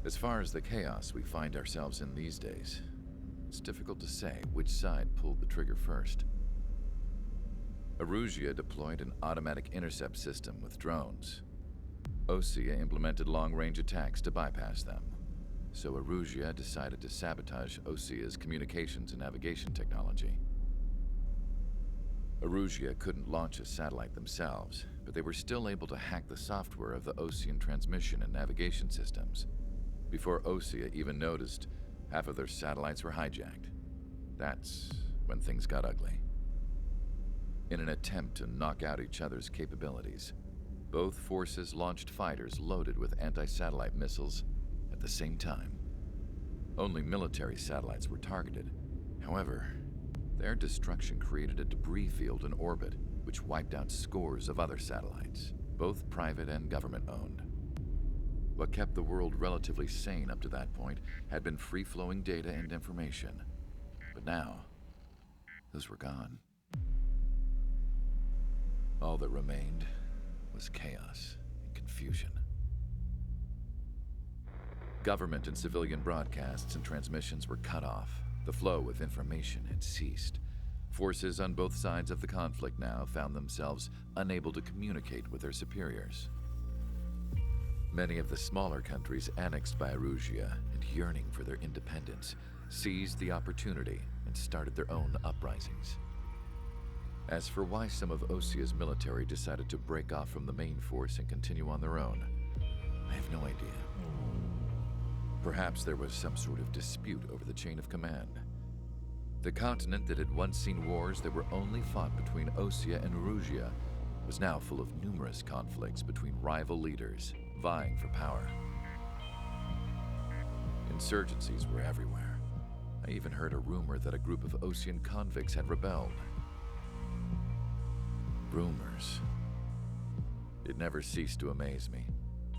As far as the chaos we find ourselves in these days, it's difficult to say which side pulled the trigger first. Erusia deployed an automatic intercept system with drones. Osea implemented long-range attacks to bypass them. So Erusia decided to sabotage Osea's communications and navigation technology. Erusia couldn't launch a satellite themselves, but they were still able to hack the software of the Osean transmission and navigation systems. Before Osea even noticed, half of their satellites were hijacked. That's when things got ugly. In an attempt to knock out each other's capabilities, both forces launched fighters loaded with anti-satellite missiles at the same time. Only military satellites were targeted. However, their destruction created a debris field in orbit, which wiped out scores of other satellites, both private and government-owned. What kept the world relatively sane up to that point had been free-flowing data and information. But now, those were gone. All that remained was chaos and confusion. Government and civilian broadcasts and transmissions were cut off. The flow of information had ceased. Forces on both sides of the conflict now found themselves unable to communicate with their superiors. Many of the smaller countries annexed by Erusia and yearning for their independence seized the opportunity and started their own uprisings. As for why some of Osea's military decided to break off from the main force and continue on their own, I have no idea. Perhaps there was some sort of dispute over the chain of command. The continent that had once seen wars that were only fought between Osea and Erusia was now full of numerous conflicts between rival leaders vying for power. Insurgencies were everywhere. I even heard a rumor that a group of Osean convicts had rebelled. Rumors. It never ceased to amaze me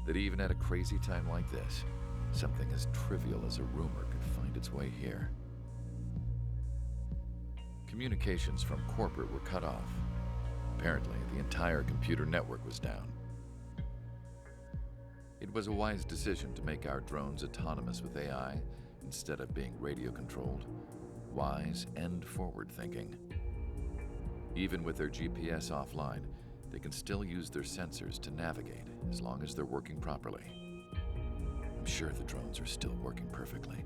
that even at a crazy time like this, something as trivial as a rumor could find its way here. Communications from corporate were cut off. Apparently, the entire computer network was down. It was a wise decision to make our drones autonomous with AI instead of being radio-controlled. Wise and forward-thinking. Even with their GPS offline, they can still use their sensors to navigate as long as they're working properly. I'm sure the drones are still working perfectly,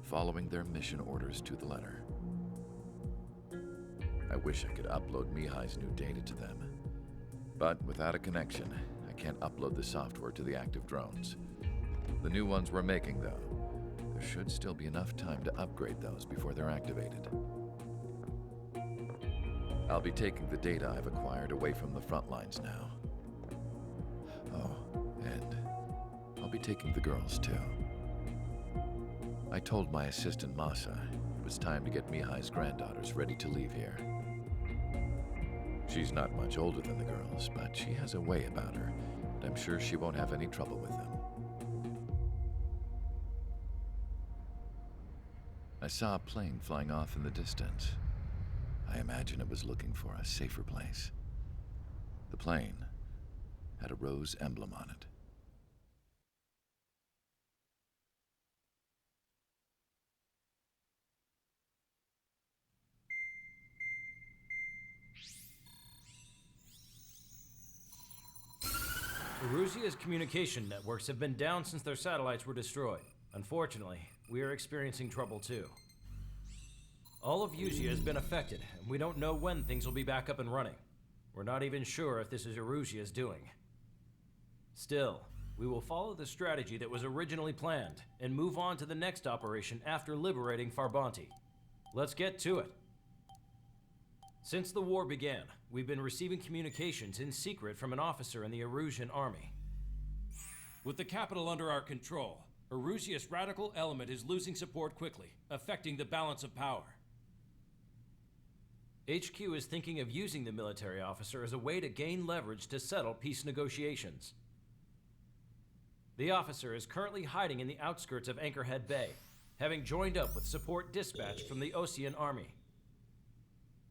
following their mission orders to the letter. I wish I could upload Mihai's new data to them. But without a connection, I can't upload the software to the active drones. The new ones we're making, though, there should still be enough time to upgrade those before they're activated. I'll be taking the data I've acquired away from the front lines now. Oh, and I'll be taking the girls, too. I told my assistant Masa it was time to get Mihai's granddaughters ready to leave here. She's not much older than the girls, but she has a way about her, and I'm sure she won't have any trouble with them. I saw a plane flying off in the distance. I imagine it was looking for a safer place. The plane had a rose emblem on it. Erusia's communication networks have been down since their satellites were destroyed. Unfortunately, we are experiencing trouble too. All of Erusia has been affected, and we don't know when things will be back up and running. We're not even sure if this is Erusia's doing. Still, we will follow the strategy that was originally planned and move on to the next operation after liberating Farbanti. Let's get to it. Since the war began, we've been receiving communications in secret from an officer in the Erusian army. With the capital under our control, Erusia's radical element is losing support quickly, affecting the balance of power. HQ is thinking of using the military officer as a way to gain leverage to settle peace negotiations. The officer is currently hiding in the outskirts of Anchorhead Bay, having joined up with support dispatched from the Osean army.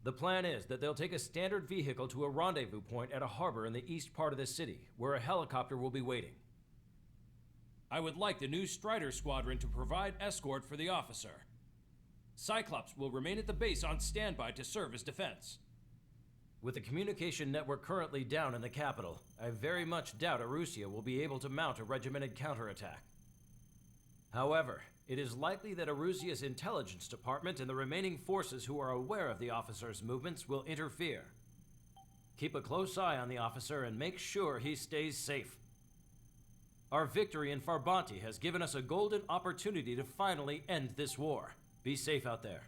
The plan is that they'll take a standard vehicle to a rendezvous point at a harbor in the east part of the city, where a helicopter will be waiting. I would like the new Strider Squadron to provide escort for the officer. Cyclops will remain at the base on standby to serve as defense. With the communication network currently down in the capital, I very much doubt Arusia will be able to mount a regimented counterattack. However, it is likely that Arusia's intelligence department and the remaining forces who are aware of the officer's movements will interfere. Keep a close eye on the officer and make sure he stays safe. Our victory in Farbanti has given us a golden opportunity to finally end this war. Be safe out there.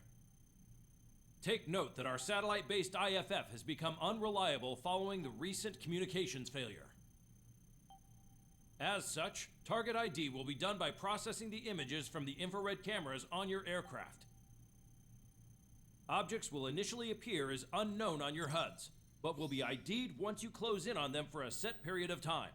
Take note that our satellite-based IFF has become unreliable following the recent communications failure. As such, target ID will be done by processing the images from the infrared cameras on your aircraft. Objects will initially appear as unknown on your HUDs, but will be ID'd once you close in on them for a set period of time.